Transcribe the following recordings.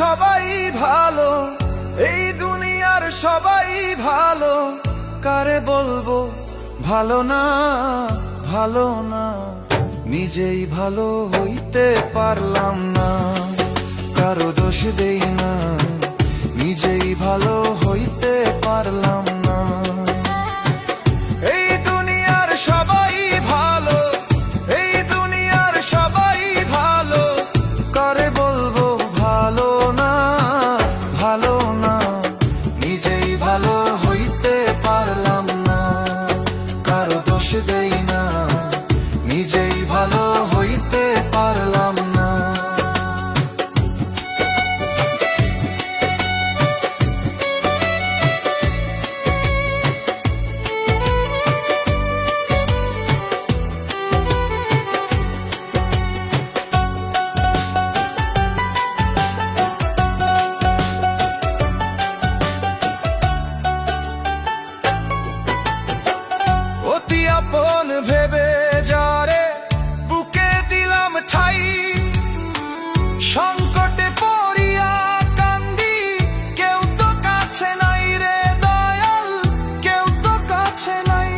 সবাই ভালো, এই দুনিয়ার সবাই ভালো, কারে বলবো ভালো না, ভালো না। নিজেই ভালো হইতে পারলাম না, কারো দোষ দেই না, নিজেই ভালো হইতে পারলাম না। এই দুনিয়ার সবাই ভালো, এই দুনিয়ার সবাই ভালো, কারে বলবো ভালো না, ভালো না। নিজেই ভালো হইতে পারলাম না, কারো দোষ দেই না, নিজেই ভালো হইতে পারলাম না। আপন ভেবে যারে বুকে দিলাম ঠাই, সংকটে পড়িয়া কান্দি, কেউ তো কাছে নাই রে দয়াল, কেউ তো কাছে নাই।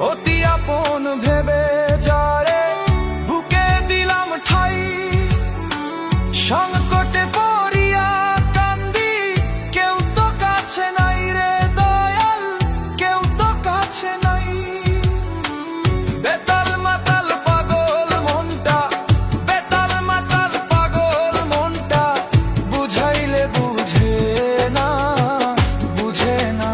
অতি আপন ভেবে যারে বুকে দিলাম ঠাই, সংকটে পড়িয়া কান্দি, কেউ তো কাছে নাই রে দয়াল, কেউ তো কাছে নাই। বেতাল মাতাল পাগল মনটা, বেতাল মাতাল পাগল মনটা, বুঝাইলে বুঝে না, বুঝে না।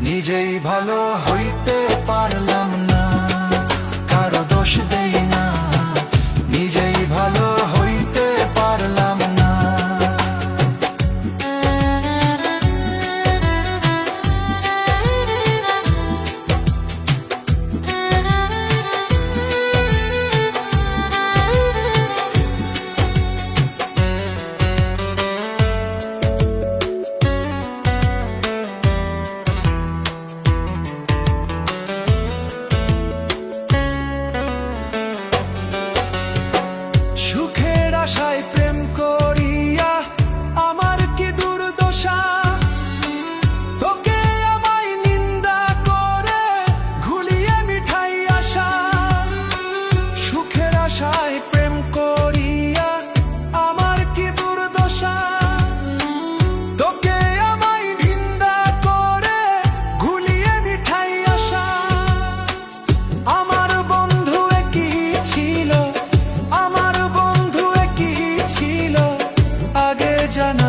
নিজেই ভালো হইতে পারলাম না, কারো দোষ দেই না, নিজেই ভালো হইতে পারলাম না। সুখের আশায় প্রেম করিয়া আমার কি দুর্দশা, তোকে আমায় নিন্দা করে ঘুলিয়ে মিঠাই আশা। সুখের আশায় প্রেম করিয়া আমার কি দুর্দশা, তোকে আমায় নিন্দা করে ঘুলিয়ে মিঠাই আশা। আমার বন্ধু একই ছিল, আমার বন্ধু একই ছিল, আগে জানা